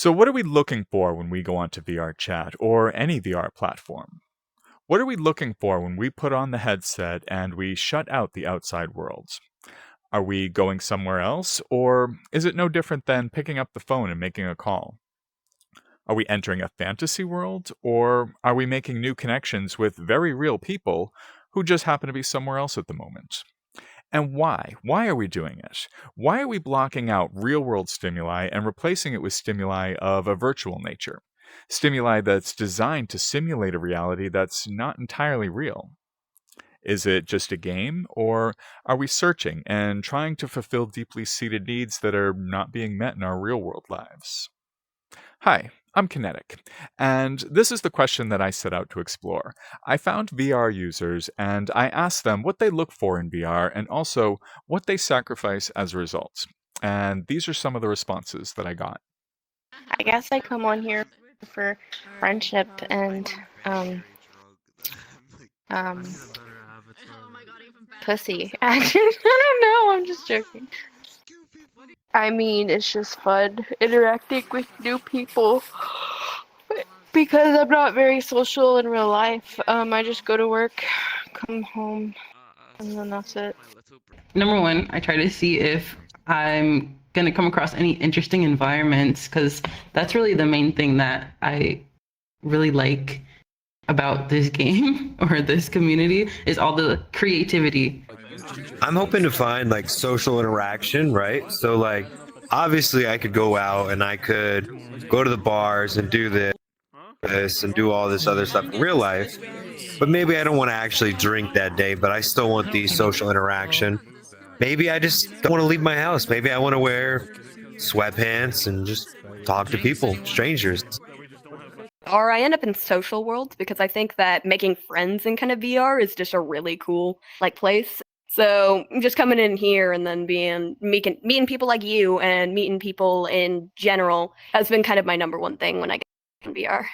So, what are we looking for when we go onto VRChat or any VR platform? What are we looking for when we put on the headset and we shut out the outside world? Are we going somewhere else, or is it no different than picking up the phone and making a call? Are we entering a fantasy world, or are we making new connections with very real people who just happen to be somewhere else at the moment? And why? Why are we doing it? Why are we blocking out real world stimuli and replacing it with stimuli of a virtual nature? Stimuli that's designed to simulate a reality that's not entirely real. Is it just a game, or are we searching and trying to fulfill deeply seated needs that are not being met in our real world lives? Hi, I'm Kinetic, and this is the question that I set out to explore. I found VR users and I asked them what they look for in VR and also what they sacrifice as a result. And these are some of the responses that I got. I guess I come on here for friendship and pussy. Actually, I don't know. I'm just joking. I mean, it's just fun interacting with new people because I'm not very social in real life. I just go to work, come home, and then that's it. Number one, I try to see if I'm going to come across any interesting environments, because that's really the main thing that I really like about this game or this community is all the creativity. I'm hoping to find like social interaction, right? So like obviously I could go out and I could go to the bars and do this and do all this other stuff in real life. But maybe I don't want to actually drink that day, but I still want the social interaction. Maybe I just don't want to leave my house. Maybe I want to wear sweatpants and just talk to people, strangers. Or I end up in social worlds because I think that making friends in kind of VR is just a really cool place. So just coming in here and then meeting people like you and meeting people in general has been kind of my number one thing when I get in VR.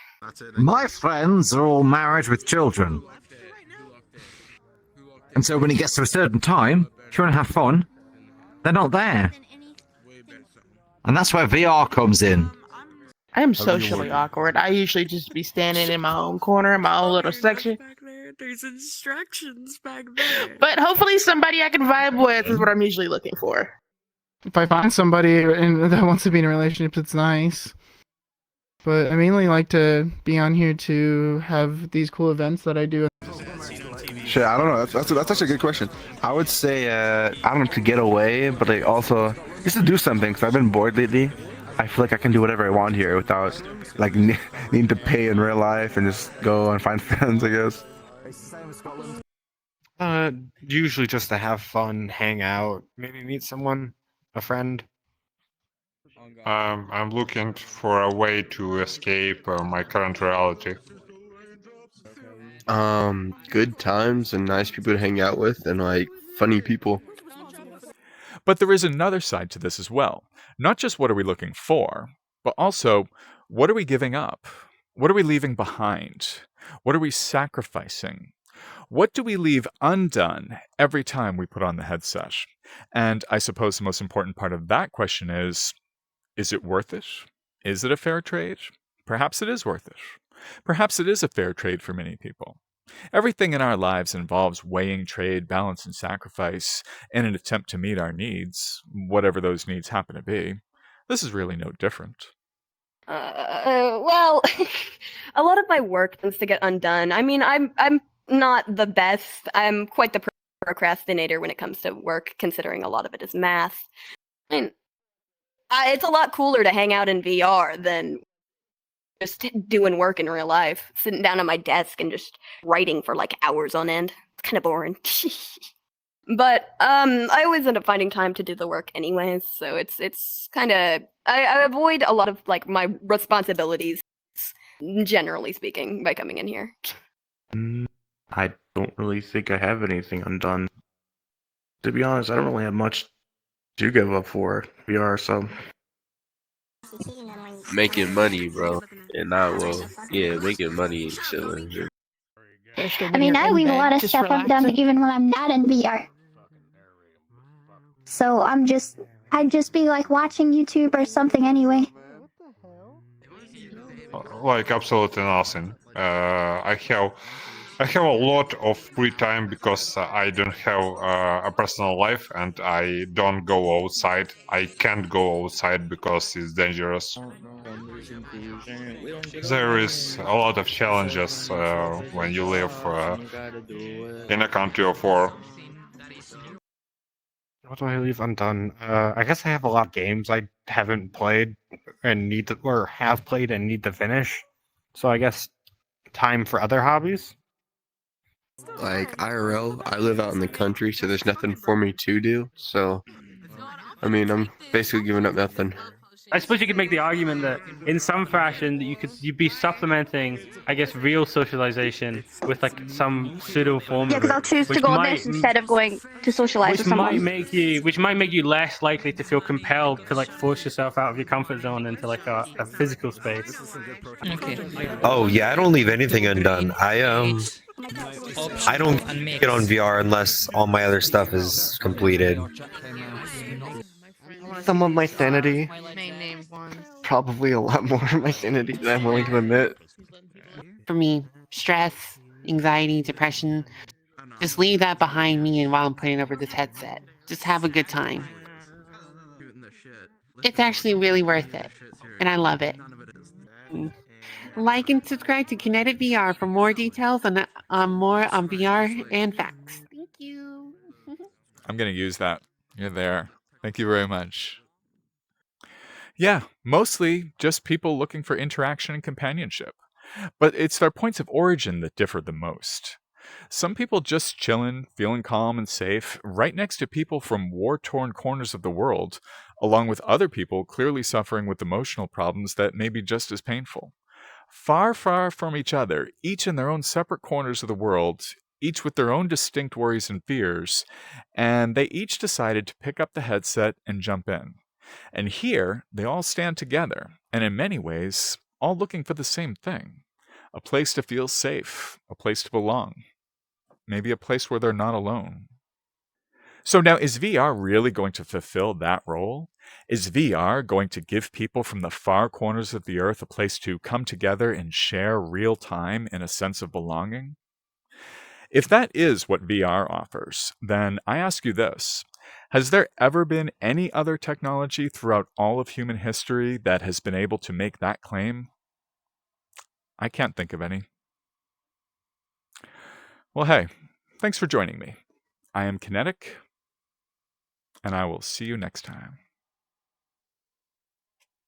My friends are all married with children. And so when it gets to a certain time, if you want to have fun, they're not there. And that's where VR comes in. I am socially awkward. I usually just be standing in my own corner, in my own little section. There's instructions back there. But hopefully somebody I can vibe with is what I'm usually looking for. If I find somebody that wants to be in a relationship, it's nice. But I mainly like to be on here to have these cool events that I do. Shit, I don't know. That's actually a good question. I would say, I don't know, to get away, but like also just to do something, because I've been bored lately. I feel like I can do whatever I want here without like needing to pay in real life and just go and find friends, I guess. Usually just to have fun, hang out, maybe meet someone, a friend. I'm looking for a way to escape my current reality. Good times and nice people to hang out with and like funny people. But there is another side to this as well. Not just what are we looking for, but also what are we giving up? What are we leaving behind? What are we sacrificing? What do we leave undone every time we put on the headset? And I suppose the most important part of that question is it worth it? Is it a fair trade? Perhaps it is worth it. Perhaps it is a fair trade for many people. Everything in our lives involves weighing trade, balance, and sacrifice in an attempt to meet our needs, whatever those needs happen to be. This is really no different. Well, a lot of my work tends to get undone. I mean, I'm not the best. I'm quite the procrastinator when it comes to work, considering a lot of it is math. I mean, it's a lot cooler to hang out in VR than just doing work in real life, sitting down at my desk and just writing for hours on end. It's kind of boring. But I always end up finding time to do the work anyways, so it's kind of I avoid a lot of my responsibilities, generally speaking, by coming in here. I don't really think I have anything undone. To be honest, I don't really have much to give up for VR, so Making money, bro. And making money and chilling. I mean, I leave a lot of stuff undone even when I'm not in VR. So I'd just be watching YouTube or something anyway. like absolutely nothing. I have a lot of free time because I don't have a personal life and I don't go outside. I can't go outside because it's dangerous. There is a lot of challenges when you live in a country of war. What do I leave undone? I guess I have a lot of games I haven't played and need to, or have played and need to finish. So I guess time for other hobbies. Like IRL, I live out in the country, so there's nothing for me to do. So, I mean, I'm basically giving up nothing. I suppose you could make the argument that in some fashion you'd be supplementing, I guess, real socialization with like some pseudo form Yeah, of because it, I'll choose to which go on might this instead of going to socialize which with might someone. make you less likely to feel compelled to like force yourself out of your comfort zone into like a physical space. Okay. Oh yeah, I don't leave anything undone. I don't get on VR unless all my other stuff is completed. Some of my sanity. Probably a lot more of my sanity than I'm willing to admit. For me, stress, anxiety, depression, just leave that behind me and while I'm putting over this headset. Just have a good time. It's actually really worth it, and I love it. Like and subscribe to Kinetic-VR for more details on more on VR and facts. Thank you. I'm going to use that. You're there. Thank you very much. Yeah, mostly just people looking for interaction and companionship. But it's their points of origin that differ the most. Some people just chillin', feeling calm and safe, right next to people from war-torn corners of the world, along with other people clearly suffering with emotional problems that may be just as painful. Far, far from each other, each in their own separate corners of the world, each with their own distinct worries and fears, and they each decided to pick up the headset and jump in. And here, they all stand together, and in many ways, all looking for the same thing. A place to feel safe, a place to belong, maybe a place where they're not alone. So now, is VR really going to fulfill that role? Is VR going to give people from the far corners of the earth a place to come together and share real time in a sense of belonging? If that is what VR offers, then I ask you this. Has there ever been any other technology throughout all of human history that has been able to make that claim? I can't think of any. Well, hey, thanks for joining me. I am Kinetic, and I will see you next time.